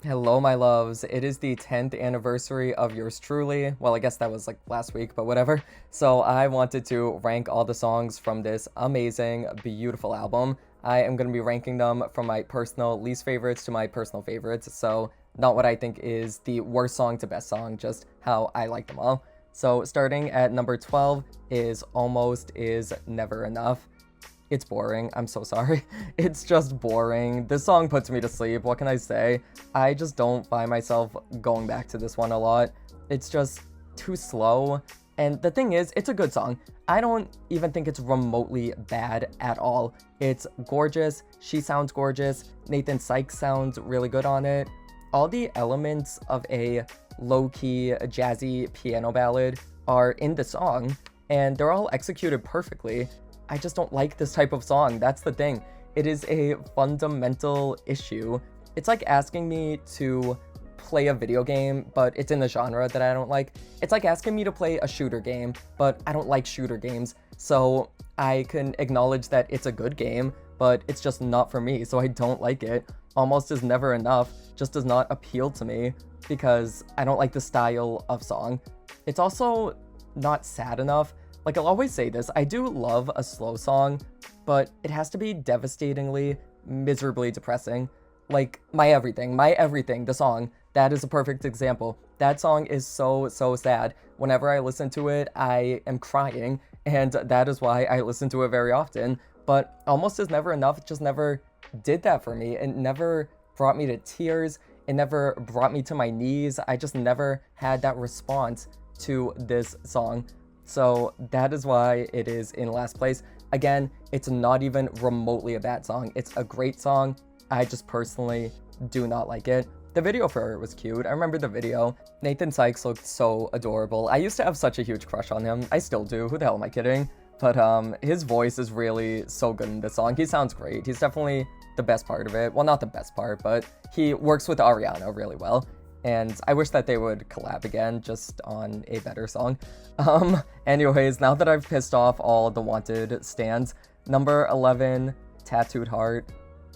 Hello, my loves. It is the 10th anniversary of yours truly. Well, I guess that was like last week, but whatever. So, I wanted to rank all the songs from this amazing, beautiful album. I am going to be ranking them from my personal least favorites to my personal favorites. So, not what I think is the worst song to best song, just how I like them all. So, starting at number 12 is Almost Is Never Enough. It's boring. I'm so sorry. It's just boring. This song puts me to sleep. What can I say? I just don't find myself going back to this one a lot. It's just too slow. And the thing is, it's a good song. I don't even think it's remotely bad at all. It's gorgeous. She sounds gorgeous. Nathan Sykes sounds really good on it. All the elements of a low-key, jazzy piano ballad are in the song, and they're all executed perfectly. I just don't like this type of song. That's the thing. It is a fundamental issue. It's like asking me to play a video game, but it's in the genre that I don't like. It's like asking me to play a shooter game, but I don't like shooter games. So I can acknowledge that it's a good game, but it's just not for me, so I don't like it. Almost Is Never Enough just does not appeal to me because I don't like the style of song. It's also not sad enough. Like, I'll always say this, I do love a slow song, but it has to be devastatingly, miserably depressing. Like, My Everything, the song, that is a perfect example. That song is so, so sad. Whenever I listen to it, I am crying, and that is why I listen to it very often. But Almost Is Never Enough, it just never did that for me. It never brought me to tears. It never brought me to my knees. I just never had that response to this song. So that is why it is in last place. Again, it's not even remotely a bad song. It's a great song. I just personally do not like it. The video for it was cute. I remember the video. Nathan Sykes looked so adorable. I used to have such a huge crush on him. I still do. Who the hell am I kidding? But his voice is really so good in this song. He sounds great. He's definitely the best part of it. Well, not the best part, but he works with Ariana really well. And I wish that they would collab again, just on a better song. Anyways, now that I've pissed off all the Wanted stands, number 11, Tattooed Heart.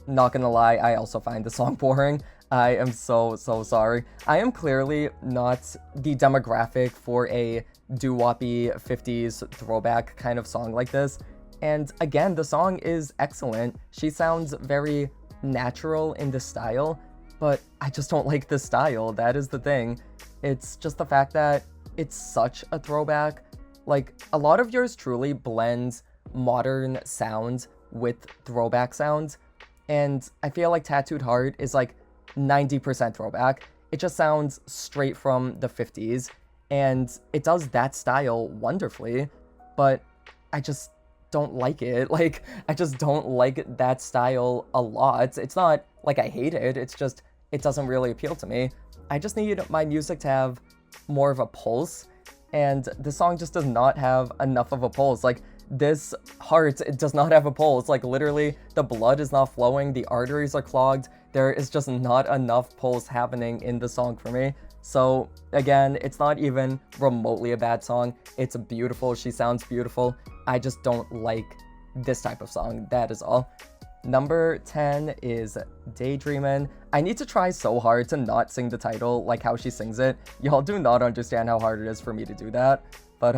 Not gonna lie, I also find the song boring. I am so, so sorry. I am clearly not the demographic for a doo-woppy 50s throwback kind of song like this. And again, the song is excellent. She sounds very natural in the style, but I just don't like the style. That is the thing. It's just the fact that it's such a throwback. Like, a lot of yours truly blends modern sounds with throwback sounds, and I feel like Tattooed Heart is like 90% throwback. It just sounds straight from the 50s, and it does that style wonderfully, but I just don't like it. Like, I just don't like that style a lot. It's not like I hate it, it's just it doesn't really appeal to me. I just need my music to have more of a pulse, and the song just does not have enough of a pulse. Like, this heart, it does not have a pulse. Like, literally, the blood is not flowing, the arteries are clogged. There is just not enough pulse happening in the song for me. So, again, it's not even remotely a bad song. It's beautiful. She sounds beautiful. I just don't like this type of song. That is all. Number 10 is Daydreamin'. I need to try so hard to not sing the title like how she sings it. Y'all do not understand how hard it is for me to do that. But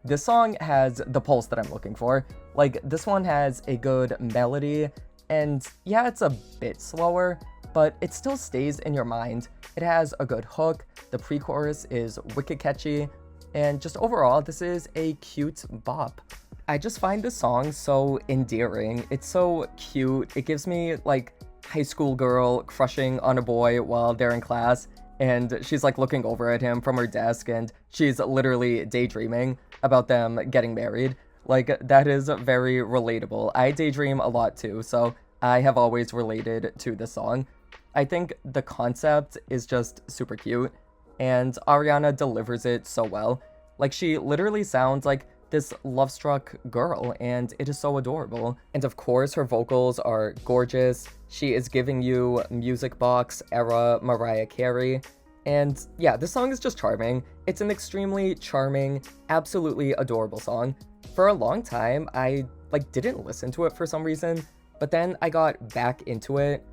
this song has the pulse that I'm looking for. Like, this one has a good melody, and yeah, it's a bit slower, but it still stays in your mind. It has a good hook, the pre-chorus is wicked catchy, and just overall, this is a cute bop. I just find this song so endearing. It's so cute. It gives me like high school girl crushing on a boy while they're in class, and she's like looking over at him from her desk, and she's literally daydreaming about them getting married. Like, that is very relatable. I daydream a lot too, so I have always related to this song. I think the concept is just super cute, and Ariana delivers it so well. Like, she literally sounds like this love-struck girl, and it is so adorable. And of course, her vocals are gorgeous. She is giving you Music Box era Mariah Carey. And yeah, this song is just charming. It's an extremely charming, absolutely adorable song. For a long time, I didn't listen to it for some reason, but then I got back into it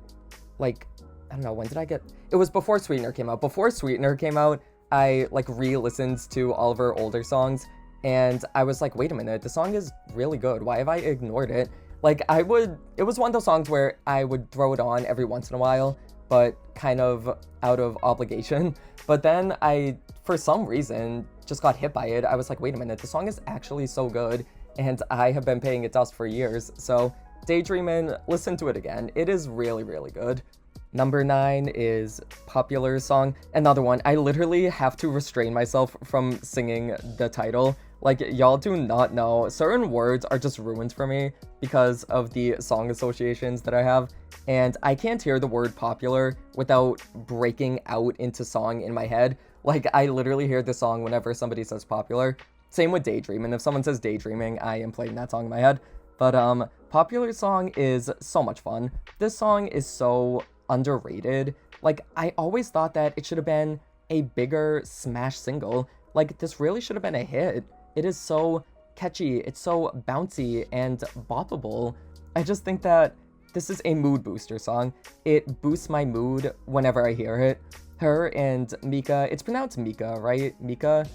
like I don't know, when did I get, it was before Sweetener came out. Before Sweetener came out, I like re-listened to all of her older songs, and I was like, wait a minute, the song is really good. Why have I ignored it? Like, it was one of those songs where I would throw it on every once in a while, but kind of out of obligation. But then I, for some reason, just got hit by it. I was like, wait a minute, the song is actually so good, and I have been paying it dust for years. So Daydreamin', listen to it again. It is really, really good. Number 9 is Popular Song. Another one. I literally have to restrain myself from singing the title. Like, y'all do not know. Certain words are just ruined for me because of the song associations that I have. And I can't hear the word popular without breaking out into song in my head. Like, I literally hear the song whenever somebody says popular. Same with Daydreamin'. If someone says Daydreaming, I am playing that song in my head. But, Popular Song is so much fun. This song is so underrated. Like, I always thought that it should have been a bigger smash single. Like, this really should have been a hit. It is so catchy, it's so bouncy and boppable. I just think that this is a mood booster song. It boosts my mood whenever I hear it. Her and Mika, it's pronounced Mika, right? Mika?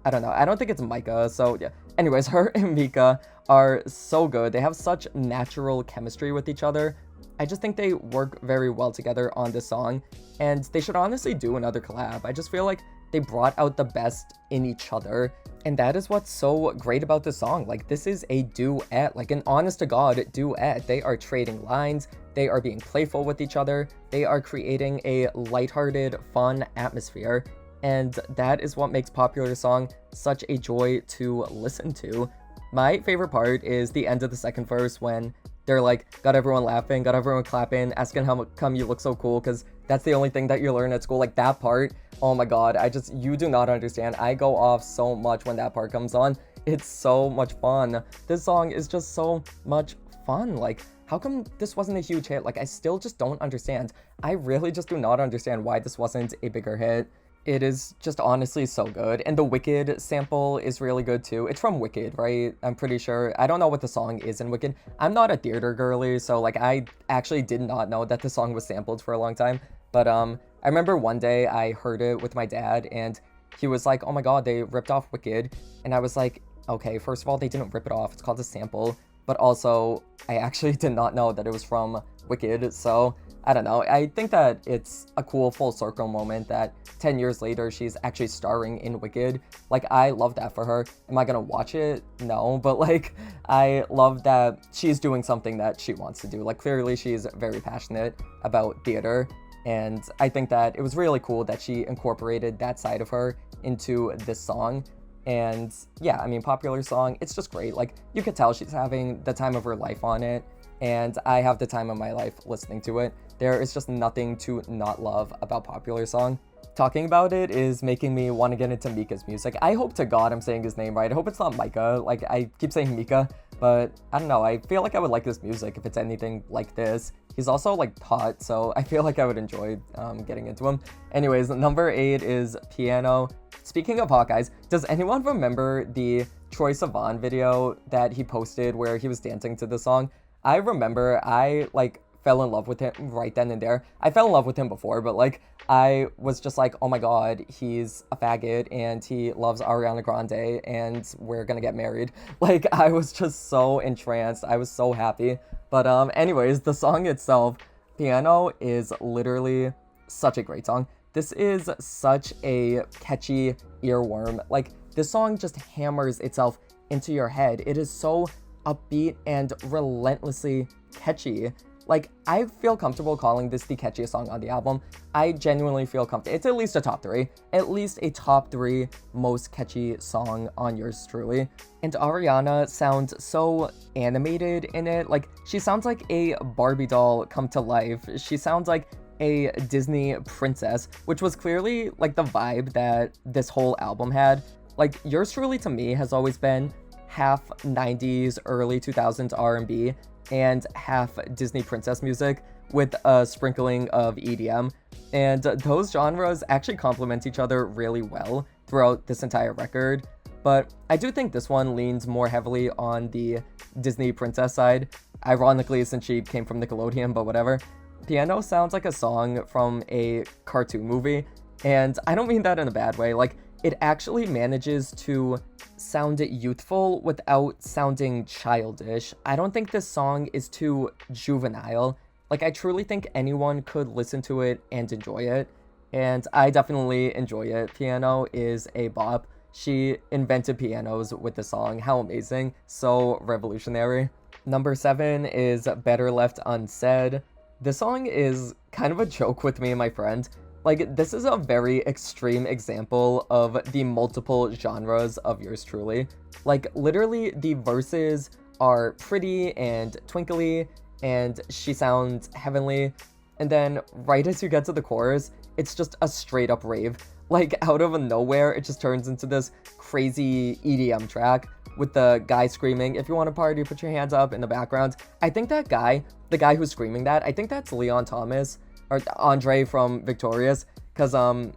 I don't know. I don't think it's Micah, so yeah. Anyways, her and Mika are so good. They have such natural chemistry with each other. I just think they work very well together on this song, and they should honestly do another collab. I just feel like they brought out the best in each other, and that is what's so great about this song. Like, this is a duet, like an honest-to-God duet. They are trading lines, they are being playful with each other, they are creating a lighthearted, fun atmosphere, and that is what makes Popular Song such a joy to listen to. My favorite part is the end of the second verse when they're like, got everyone laughing, got everyone clapping, asking how come you look so cool, because that's the only thing that you learn at school. Like, that part, oh my god, you do not understand. I go off so much when that part comes on. It's so much fun. This song is just so much fun. Like, how come this wasn't a huge hit? Like, I still just don't understand. I really just do not understand why this wasn't a bigger hit. It is just honestly so good. And the Wicked sample is really good too. It's from Wicked, right? I'm pretty sure. I don't know what the song is in Wicked. I'm not a theater girly, so like I actually did not know that the song was sampled for a long time. But I remember one day I heard it with my dad and he was like, oh my god, they ripped off Wicked. And I was like, okay, first of all, they didn't rip it off. It's called a sample. But also, I actually did not know that it was from Wicked, so I don't know. I think that it's a cool full circle moment that 10 years later, she's actually starring in Wicked. Like, I love that for her. Am I gonna watch it? No, but like, I love that she's doing something that she wants to do. Like, clearly she's very passionate about theater, and I think that it was really cool that she incorporated that side of her into this song. And yeah, I mean, Popular Song, it's just great. Like, you could tell she's having the time of her life on it, and I have the time of my life listening to it. There is just nothing to not love about Popular Song. Talking about it is making me want to get into Mika's music. I hope to God I'm saying his name right. I hope it's not Micah. Like, I keep saying Mika, but I don't know. I feel like I would like this music if it's anything like this. He's also, like, hot, so I feel like I would enjoy getting into him. Anyways, number 8 is Piano. Speaking of hot guys, does anyone remember the Troye Sivan video that he posted where he was dancing to the song? I remember I, like, fell in love with him right then and there. I fell in love with him before, but like, I was just like, oh my god, he's a faggot and he loves Ariana Grande and we're gonna get married. Like, I was just so entranced. I was so happy. But anyways, the song itself, Piano, is literally such a great song. This is such a catchy earworm. Like, this song just hammers itself into your head. It is so upbeat and relentlessly catchy. Like, I feel comfortable calling this the catchiest song on the album. I genuinely feel comfortable. It's at least a top 3. At least a top 3 most catchy song on Yours Truly. And Ariana sounds so animated in it. Like, she sounds like a Barbie doll come to life. She sounds like a Disney princess, which was clearly, like, the vibe that this whole album had. Like, Yours Truly to me has always been half 90s, early 2000s R&B, and half Disney princess music with a sprinkling of EDM. And those genres actually complement each other really well throughout this entire record. But I do think this one leans more heavily on the Disney princess side. Ironically, since she came from Nickelodeon, but whatever. Piano sounds like a song from a cartoon movie, and I don't mean that in a bad way. Like, it actually manages to sound youthful without sounding childish. I don't think this song is too juvenile. Like, I truly think anyone could listen to it and enjoy it, and I definitely enjoy it. Piano is a bop. She invented pianos with the song. How amazing. So revolutionary. Number 7 is Better Left Unsaid. This song is kind of a joke with me and my friend. Like, this is a very extreme example of the multiple genres of yours truly. Like, literally, the verses are pretty and twinkly, and she sounds heavenly. And then, right as you get to the chorus, it's just a straight up rave. Like, out of nowhere, it just turns into this crazy EDM track with the guy screaming, "If you want to party, put your hands up," in the background. I think that guy, the guy who's screaming that, I think that's Leon Thomas, or Andre from Victorious, because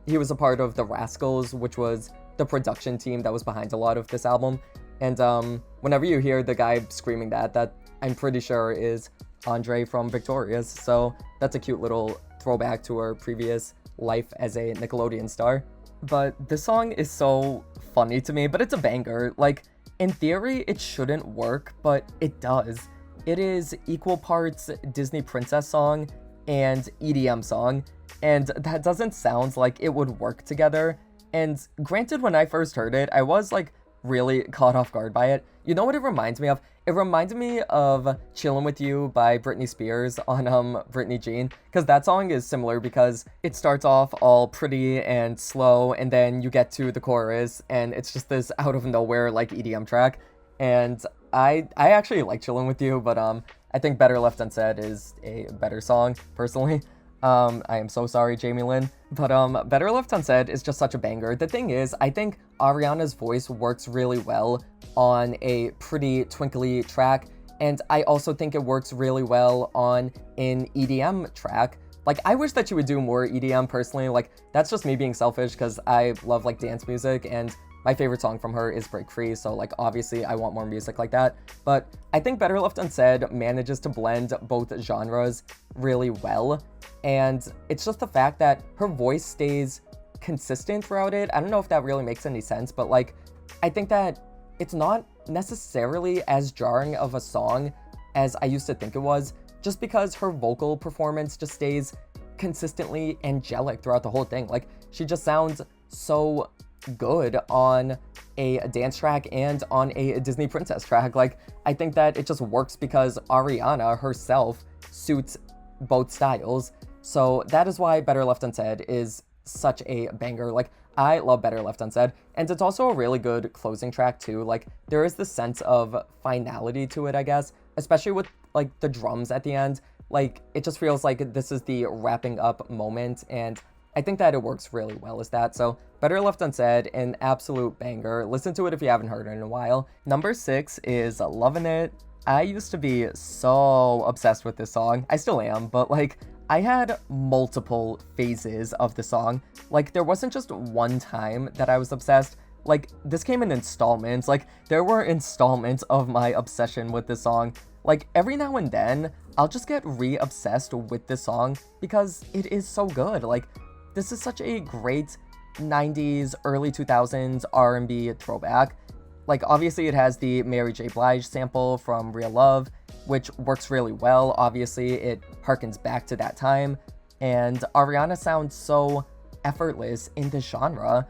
he was a part of the Rascals, which was the production team that was behind a lot of this album. And whenever you hear the guy screaming that I'm pretty sure is Andre from Victorious. So that's a cute little throwback to her previous life as a Nickelodeon star. But this song is so funny to me, but it's a banger. Like, in theory, it shouldn't work, but it does. It is equal parts Disney princess song and EDM song, and that doesn't sound like it would work together. And granted, when I first heard it, I was like really caught off guard by it. You know what it reminds me of? It reminded me of Chillin' With You by Britney Spears on Britney Jean, because that song is similar because it starts off all pretty and slow, and then you get to the chorus and it's just this out of nowhere like EDM track. And I actually like Chillin' With You, but I think Better Left Unsaid is a better song personally. I am so sorry, Jamie Lynn. But Better Left Unsaid is just such a banger. The thing is, I think Ariana's voice works really well on a pretty twinkly track, and I also think it works really well on an EDM track. Like, I wish that you would do more EDM personally. Like, that's just me being selfish because I love like dance music, and my favorite song from her is Break Free, so like obviously I want more music like that. But I think Better Left Unsaid manages to blend both genres really well, and it's just the fact that her voice stays consistent throughout it. I don't know if that really makes any sense, but like, I think that it's not necessarily as jarring of a song as I used to think it was, just because her vocal performance just stays consistently angelic throughout the whole thing. Like, she just sounds so good on a dance track and on a Disney princess track. Like, I think that it just works because Ariana herself suits both styles. So that is why Better Left Unsaid is such a banger. Like, I love Better Left Unsaid, and it's also a really good closing track too. Like, there is this sense of finality to it, I guess, especially with like the drums at the end. Like, it just feels like this is the wrapping up moment, and I think that it works really well as that. So Better Left Unsaid, an absolute banger. Listen to it if you haven't heard it in a while. Number 6 is Lovin' It. I used to be so obsessed with this song. I still am, but like, I had multiple phases of the song. Like, there wasn't just one time that I was obsessed. Like, this came in installments. Like, there were installments of my obsession with this song. Like, every now and then, I'll just get re-obsessed with this song because it is so good. Like, this is such a great 90s, early 2000s R&B throwback. Like, obviously it has the Mary J. Blige sample from Real Love, which works really well. Obviously, it harkens back to that time. And Ariana sounds so effortless in this genre.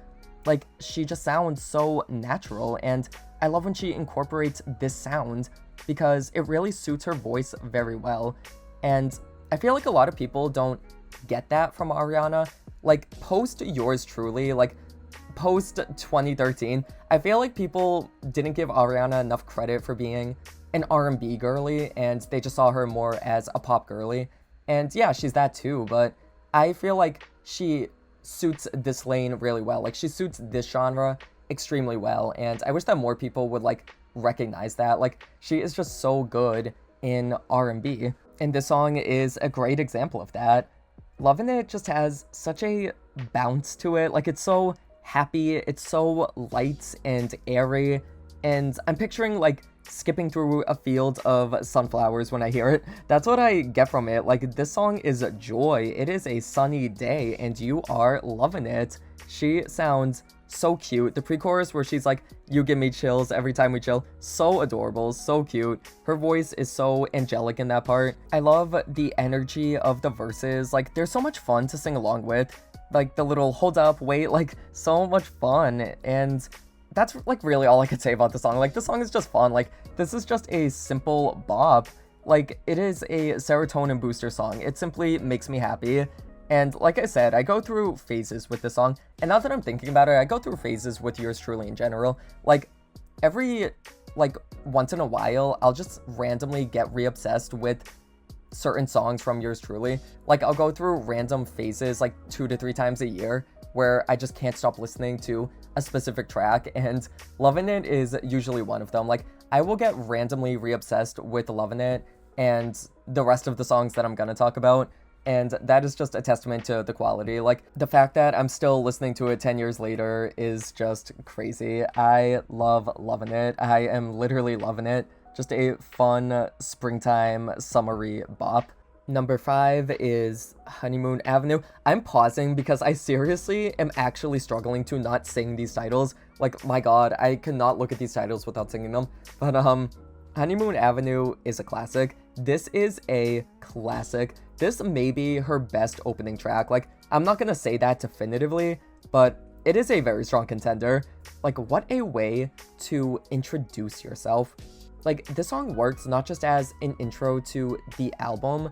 Like, she just sounds so natural, and I love when she incorporates this sound because it really suits her voice very well. And I feel like a lot of people don't get that from Ariana. Like, post Yours Truly, like, post 2013, I feel like people didn't give Ariana enough credit for being an R&B girly, and they just saw her more as a pop girly. And yeah, she's that too, but I feel like she suits this lane really well. Like, she suits this genre extremely well, and I wish that more people would like recognize that. Like, she is just so good in R&B, and this song is a great example of that. Lovin' It just has such a bounce to it. Like, it's so happy, it's so light and airy, and I'm picturing like skipping through a field of sunflowers when I hear it. That's what I get from it. Like, this song is joy. It is a sunny day, and you are loving it. She sounds so cute. The pre-chorus where she's like, you give me chills every time we chill, so adorable, so cute. Her voice is so angelic in that part. I love the energy of the verses. Like, they're so much fun to sing along with. Like, the little hold up, wait, like, so much fun. And that's like really all I could say about the song. Like, the song is just fun. Like, this is just a simple bop. Like, it is a serotonin booster song. It simply makes me happy. And like I said, I go through phases with this song, and now that I'm thinking about it, I go through phases with Yours Truly in general. Like, every, like, once in a while, I'll just randomly get re-obsessed with certain songs from Yours Truly. Like, I'll go through random phases, like, 2 to 3 times a year, where I just can't stop listening to a specific track, and Lovin' It is usually one of them. Like, I will get randomly re-obsessed with Lovin' It, and the rest of the songs that I'm gonna talk about. And that is just a testament to the quality. Like, the fact that I'm still listening to it 10 years later is just crazy. I love Lovin' It. I am literally loving it. Just a fun springtime summery bop. Number 5 is Honeymoon Avenue. I'm pausing because I seriously am actually struggling to not sing these titles. Like, my god, I cannot look at these titles without singing them. But, Honeymoon Avenue is a classic. This is a classic. This may be her best opening track. Like, I'm not gonna say that definitively, but it is a very strong contender. Like, what a way to introduce yourself. Like, this song works not just as an intro to the album,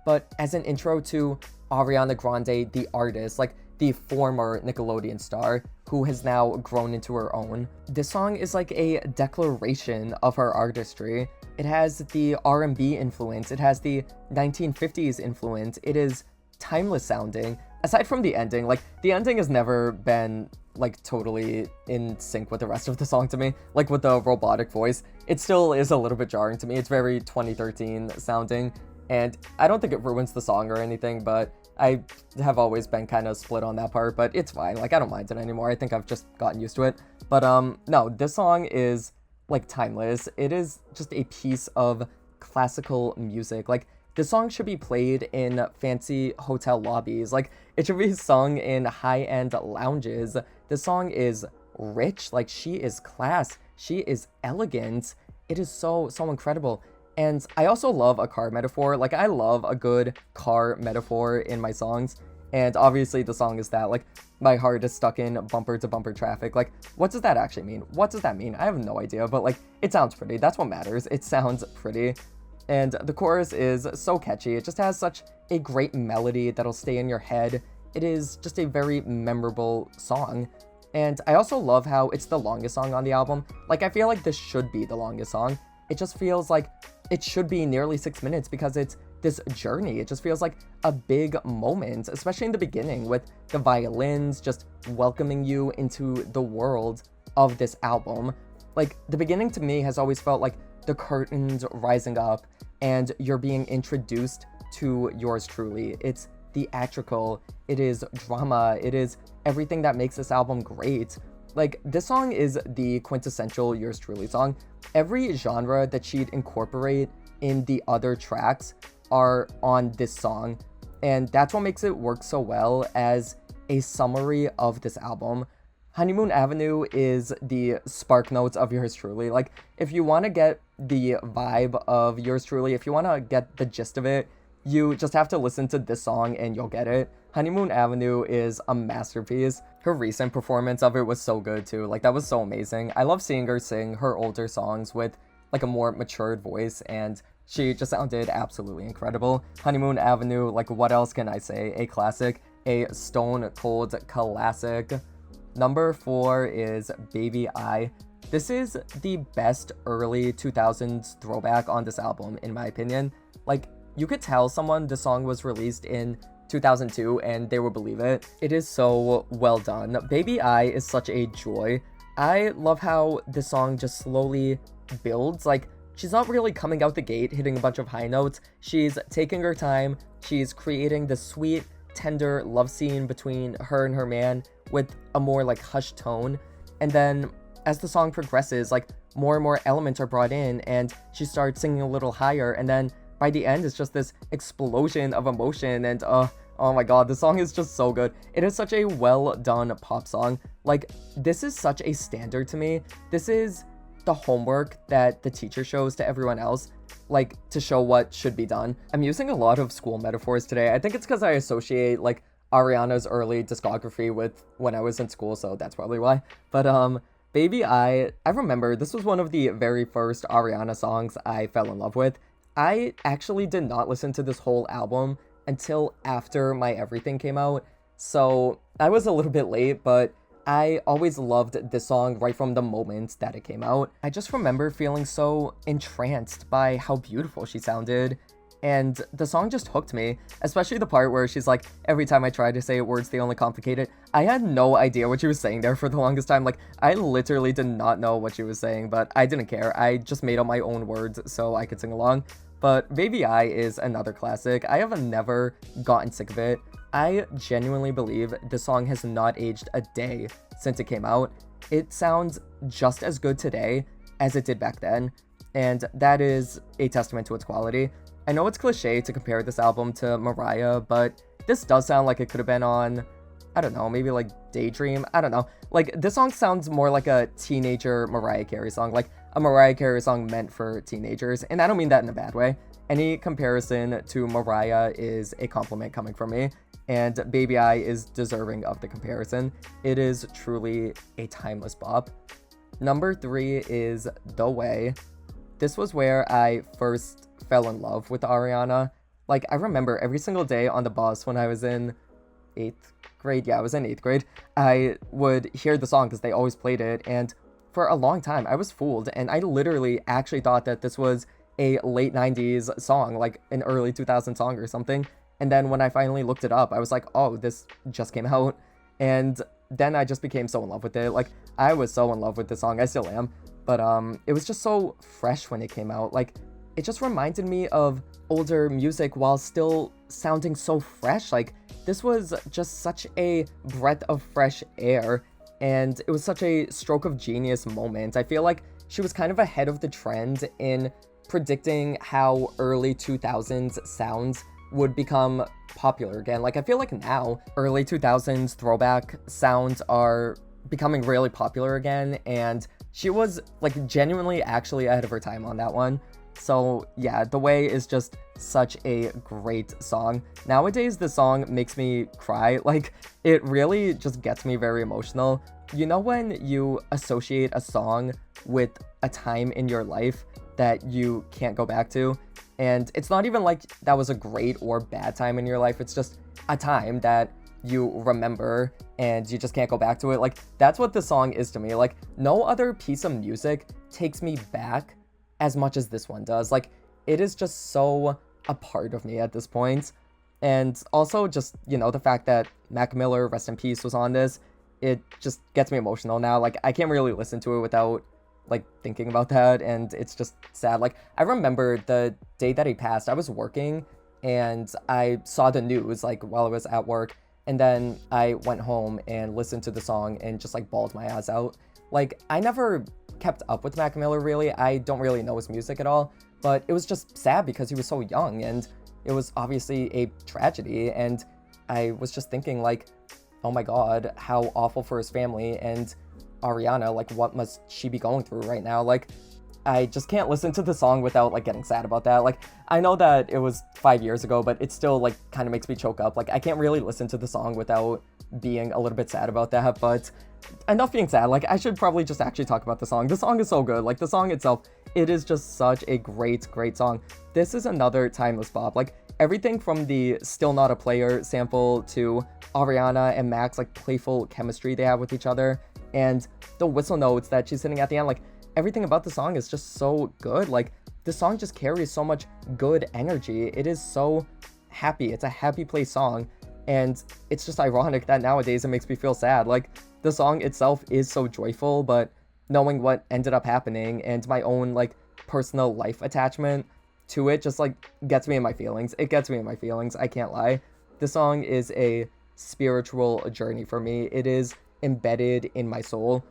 but as an intro to Ariana Grande, the artist, like the former Nickelodeon star who has now grown into her own. This song is like a declaration of her artistry. It has the R&B influence, it has the 1950s influence, it is timeless sounding. Aside from the ending, like, the ending has never been, like, totally in sync with the rest of the song to me. Like, with the robotic voice, it still is a little bit jarring to me. It's very 2013 sounding, and I don't think it ruins the song or anything, but I have always been kind of split on that part, but it's fine. Like, I don't mind it anymore. I think I've just gotten used to it. But, no, this song is, like, timeless. It is just a piece of classical music. Like, this song should be played in fancy hotel lobbies. Like, it should be sung in high-end lounges. This song is rich. Like, she is class. She is elegant. It is so incredible. And I also love a car metaphor. Like, I love a good car metaphor in my songs. And obviously the song is that, like, my heart is stuck in bumper-to-bumper traffic. Like, what does that actually mean? What does that mean? I have no idea, but, like, it sounds pretty. That's what matters. It sounds pretty. And the chorus is so catchy. It just has such a great melody that'll stay in your head. It is just a very memorable song. And I also love how it's the longest song on the album. Like, I feel like this should be the longest song. It just feels like it should be nearly 6 minutes because it's this journey. It just feels like a big moment, especially in the beginning with the violins just welcoming you into the world of this album. Like, the beginning to me has always felt like the curtains rising up and you're being introduced to Yours Truly. It's theatrical, it is drama, it is everything that makes this album great. Like, this song is the quintessential Yours Truly song. Every genre that she'd incorporate in the other tracks are on this song, and that's what makes it work so well as a summary of this album. Honeymoon Avenue is the spark notes of Yours Truly. Like, if you want to get the vibe of Yours Truly, if you want to get the gist of it, you just have to listen to this song and you'll get it. Honeymoon Avenue is a masterpiece. Her recent performance of it was so good too. Like, that was so amazing. I love seeing her sing her older songs with, like, a more matured voice, and she just sounded absolutely incredible. Honeymoon Avenue, like, what else can I say? A classic, a stone cold classic. Number 4 is Baby I. This is the best early 2000s throwback on this album, in my opinion. Like, you could tell someone the song was released in 2002 and they would believe it. It is so well done. Baby I is such a joy. I love how the song just slowly builds. Like, she's not really coming out the gate hitting a bunch of high notes. She's taking her time. She's creating the sweet, tender love scene between her and her man with a more, like, hushed tone. And then as the song progresses, like, more and more elements are brought in, and she starts singing a little higher, and then by the end, it's just this explosion of emotion, and oh my god, the song is just so good. It is such a well done pop song. Like, this is such a standard to me. This is the homework that the teacher shows to everyone else, like, to show what should be done. I'm using a lot of school metaphors today. I think it's because I associate, like, Ariana's early discography with when I was in school, so that's probably why. But, Baby I remember this was one of the very first Ariana songs I fell in love with. I actually did not listen to this whole album until after My Everything came out, so I was a little bit late, but I always loved this song right from the moment that it came out. I just remember feeling so entranced by how beautiful she sounded, and the song just hooked me, especially the part where she's like, every time I try to say words, they only complicate it. I had no idea what she was saying there for the longest time. Like, I literally did not know what she was saying, but I didn't care. I just made up my own words so I could sing along. But Baby I is another classic. I have never gotten sick of it. I genuinely believe this song has not aged a day since it came out. It sounds just as good today as it did back then, and that is a testament to its quality. I know it's cliche to compare this album to Mariah, but this does sound like it could have been on, I don't know, maybe like Daydream? I don't know. Like, this song sounds more like a teenager Mariah Carey song, like a Mariah Carey song meant for teenagers, and I don't mean that in a bad way. Any comparison to Mariah is a compliment coming from me, and Baby I is deserving of the comparison. It is truly a timeless bop. Number 3 is The Way. This was where I first fell in love with Ariana. Like, I remember every single day on the bus when I was in 8th grade, yeah, I was in 8th grade, I would hear the song because they always played it, and for a long time I was fooled, and I literally actually thought that this was a late 90s song, like an early 2000 song or something. And then when I finally looked it up, I was like, oh, this just came out. And then I just became so in love with it. Like, I was so in love with the song. I still am. But it was just so fresh when it came out. Like, it just reminded me of older music while still sounding so fresh. Like, this was just such a breath of fresh air, and it was such a stroke of genius moment. I feel like she was kind of ahead of the trend in predicting how early 2000s sounds would become popular again. Like, I feel like now early 2000s throwback sounds are becoming really popular again, and she was like genuinely actually ahead of her time on that one. So yeah, The Way is just such a great song. Nowadays, the song makes me cry. Like, it really just gets me very emotional. You know when you associate a song with a time in your life that you can't go back to? And it's not even like that was a great or bad time in your life. It's just a time that you remember and you just can't go back to it. Like, that's what the song is to me. Like, no other piece of music takes me back as much as this one does. Like, it is just so a part of me at this point. And also just, you know, the fact that Mac Miller, rest in peace, was on this, it just gets me emotional now. Like, I can't really listen to it without like thinking about that, and it's just sad. Like, I remember the day that he passed, I was working and I saw the news like while I was at work, and then I went home and listened to the song and just like bawled my eyes out. Like, I never kept up with Mac Miller really. I don't really know his music at all, but it was just sad because he was so young, and it was obviously a tragedy. And I was just thinking, like, oh my god, how awful for his family, and Ariana, like, what must she be going through right now? Like, I just can't listen to the song without like getting sad about that. Like, I know that it was 5 years ago, but it still like kind of makes me choke up. Like, I can't really listen to the song without being a little bit sad about that. But enough being sad. Like, I should probably just actually talk about the song. The song is so good. Like, the song itself, it is just such a great song. This is another timeless bop. Like, everything from the Still Not a Player sample to Ariana and Max, like, playful chemistry they have with each other, and the whistle notes that she's hitting at the end, like, everything about the song is just so good. Like, the song just carries so much good energy. It is so happy. It's a happy place song, and it's just ironic that nowadays it makes me feel sad. Like, the song itself is so joyful, but knowing what ended up happening and my own like personal life attachment to it just like gets me in my feelings. It gets me in my feelings, I can't lie. The song is a spiritual journey for me. It is embedded in my soul.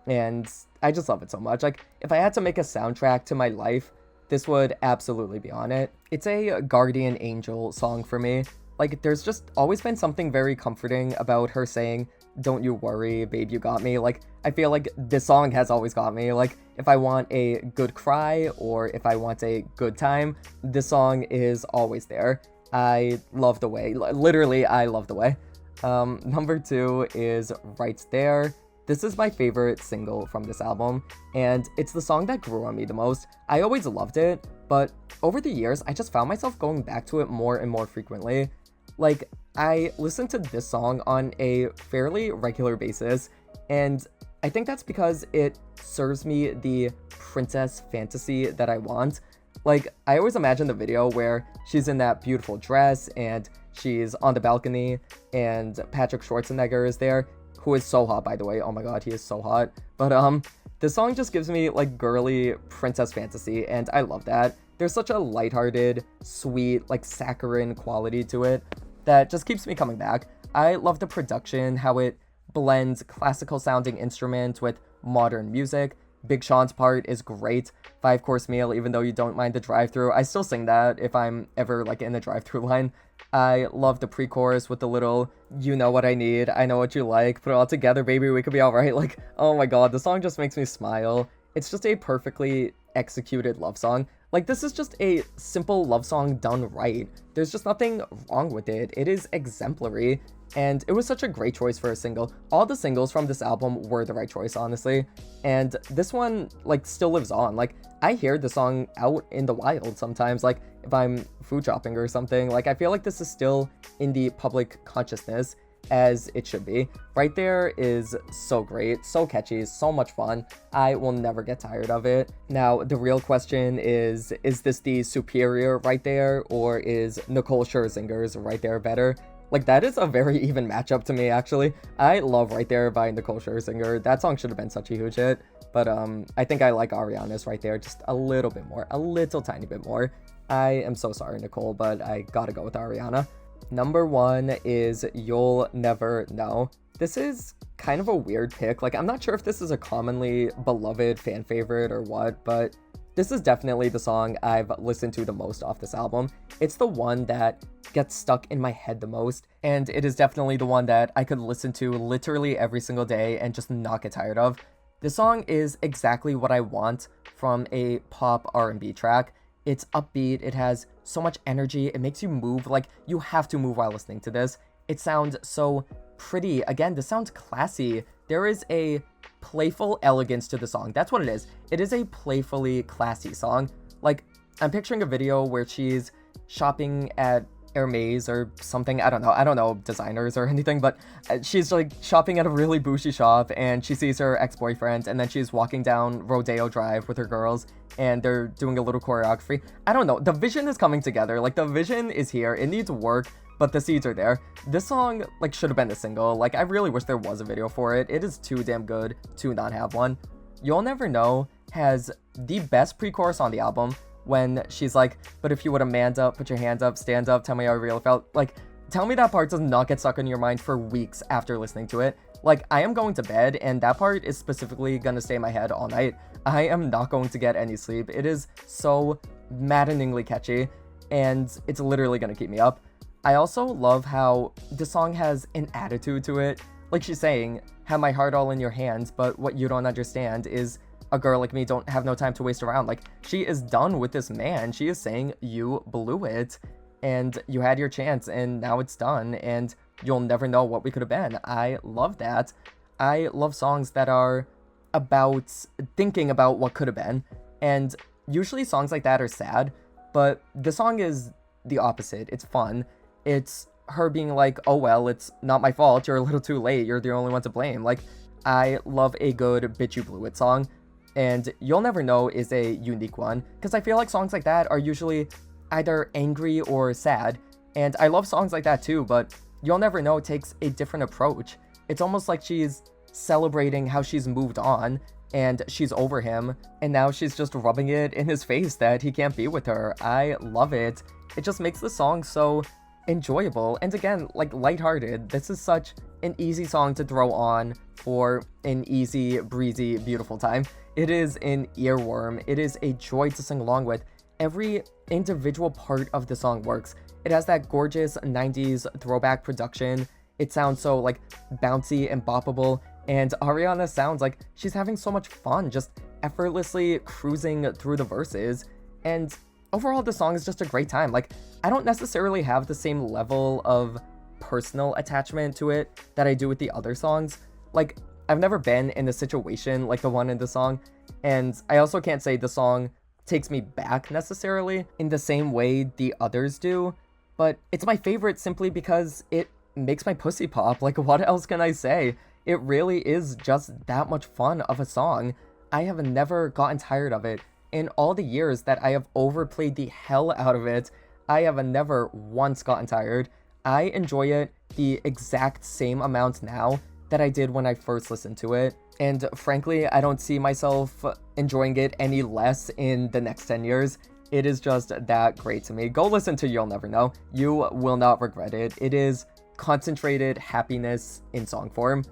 and I just love it so much. Like, if I had to make a soundtrack to my life, this would absolutely be on it. It's a guardian angel song for me. Like, there's just always been something very comforting about her saying, "Don't you worry, babe, you got me." Like, I feel like this song has always got me. Like, if I want a good cry or if I want a good time, this song is always there. I love the way. Literally, I love the way. Number 2 is Right There. This is my favorite single from this album, and it's the song that grew on me the most. I always loved it, but over the years, I just found myself going back to it more and more frequently. Like, I listen to this song on a fairly regular basis, and I think that's because it serves me the princess fantasy that I want. Like, I always imagine the video where she's in that beautiful dress, and she's on the balcony, and Patrick Schwarzenegger is there, who is so hot, by the way. Oh my god, he is so hot. But, this song just gives me, like, girly princess fantasy, and I love that. There's such a lighthearted, sweet, like, saccharine quality to it that just keeps me coming back. I love the production, how it blends classical sounding instruments with modern music. Big Sean's part is great. 5-course meal, even though you don't mind the drive-thru. I still sing that if I'm ever, like, in the drive-thru line. I love the pre-chorus with the little, "You know what I need, I know what you like, put it all together, baby, we could be alright." Like, oh my god, the song just makes me smile. It's just a perfectly executed love song. Like, this is just a simple love song done right. There's just nothing wrong with it. It is exemplary, and it was such a great choice for a single. All the singles from this album were the right choice, honestly, and this one, like, still lives on. Like, I hear the song out in the wild sometimes, like, if I'm food shopping or something. Like, I feel like this is still in the public consciousness, as it should be. Right There is so great, so catchy, so much fun. I will never get tired of it. Now, the real question is this the superior Right There, or is Nicole Scherzinger's Right There better? Like, that is a very even matchup to me, actually. I love Right There by Nicole Scherzinger. That song should have been such a huge hit, but I think I like Ariana's Right There just a little bit more, a little tiny bit more. I am so sorry, Nicole, but I gotta go with Ariana. Number 1 is You'll Never Know. This is kind of a weird pick. Like, I'm not sure if this is a commonly beloved fan favorite or what, but this is definitely the song I've listened to the most off this album. It's the one that gets stuck in my head the most, and it is definitely the one that I could listen to literally every single day and just not get tired of. This song is exactly what I want from a pop R&B track. It's upbeat, it has so much energy, it makes you move, like, you have to move while listening to this. It sounds so pretty. Again, this sounds classy. There is a playful elegance to the song. That's what it is. It is a playfully classy song. Like, I'm picturing a video where she's shopping at Hermes or something. I don't know designers or anything, but she's like shopping at a really bougie shop, and she sees her ex-boyfriend, and then she's walking down Rodeo Drive with her girls, and they're doing a little choreography. I don't know. The vision is coming together. Like, the vision is here. It needs work, but the seeds are there. This song, like, should have been a single. Like, I really wish there was a video for it. It is too damn good to not have one. You'll Never Know has the best pre-chorus on the album, when she's like, "But if you would have manned up, put your hands up, stand up, tell me how you really felt." Like, tell me that part does not get stuck in your mind for weeks after listening to it. Like, I am going to bed, and that part is specifically gonna stay in my head all night. I am not going to get any sleep. It is so maddeningly catchy, and it's literally gonna keep me up. I also love how the song has an attitude to it. Like, she's saying, "Have my heart all in your hands, but what you don't understand is a girl like me don't have no time to waste around." Like, she is done with this man. She is saying, you blew it, and you had your chance, and now it's done, and you'll never know what we could have been. I love that. I love songs that are about thinking about what could have been, and usually songs like that are sad, but the song is the opposite. It's fun. It's her being like, "Oh well, it's not my fault, you're a little too late, you're the only one to blame." Like, I love a good "Bitch You Blew It" song, and You'll Never Know is a unique one, because I feel like songs like that are usually either angry or sad, and I love songs like that too, but You'll Never Know takes a different approach. It's almost like she's celebrating how she's moved on, and she's over him, and now she's just rubbing it in his face that he can't be with her. I love it. It just makes the song so enjoyable, and again, like, lighthearted. This is such an easy song to throw on for an easy, breezy, beautiful time. It is an earworm. It is a joy to sing along with. Every individual part of the song works. It has that gorgeous 90s throwback production. It sounds so like bouncy and boppable, and Ariana sounds like she's having so much fun, just effortlessly cruising through the verses. And overall, the song is just a great time. Like, I don't necessarily have the same level of personal attachment to it that I do with the other songs. Like, I've never been in a situation like the one in the song, and I also can't say the song takes me back necessarily in the same way the others do, but it's my favorite simply because it makes my pussy pop. Like, what else can I say? It really is just that much fun of a song. I have never gotten tired of it. In all the years that I have overplayed the hell out of it, I have never once gotten tired. I enjoy it the exact same amount now that I did when I first listened to it. And frankly, I don't see myself enjoying it any less in the next 10 years. It is just that great to me. Go listen to You'll Never Know. You will not regret it. It is concentrated happiness in song form.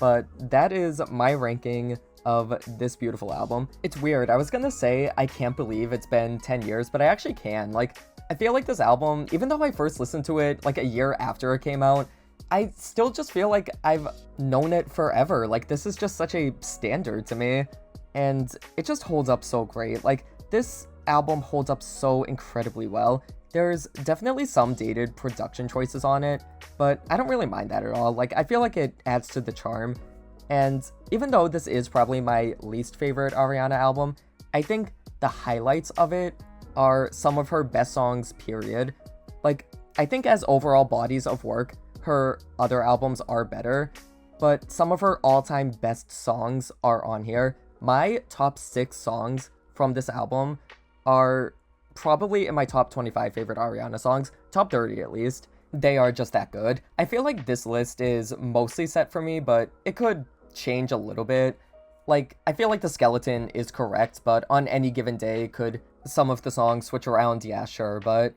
But that is my ranking of this beautiful album. It's weird. I was gonna say I can't believe it's been 10 years, but I actually can. Like, I feel like this album, even though I first listened to it like a year after it came out, I still just feel like I've known it forever. Like, this is just such a standard to me, and it just holds up so great. Like, this album holds up so incredibly well. There's definitely some dated production choices on it, but I don't really mind that at all. Like, I feel like it adds to the charm. And even though this is probably my least favorite Ariana album, I think the highlights of it are some of her best songs, period. Like, I think as overall bodies of work, her other albums are better, but some of her all-time best songs are on here. My top 6 songs from this album are probably in my top 25 favorite Ariana songs, top 30 at least. They are just that good. I feel like this list is mostly set for me, but it could change a little bit. Like, I feel like the skeleton is correct, but on any given day, could some of the songs switch around? Yeah, sure, but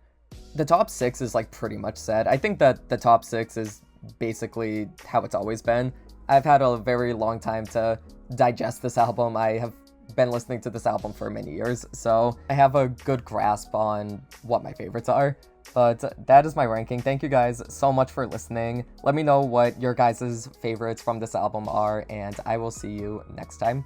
the top 6 is like pretty much set. I think that the top 6 is basically how it's always been. I've had a very long time to digest this album. I have been listening to this album for many years, so I have a good grasp on what my favorites are. But that is my ranking. Thank you guys so much for listening. Let me know what your guys' favorites from this album are, and I will see you next time.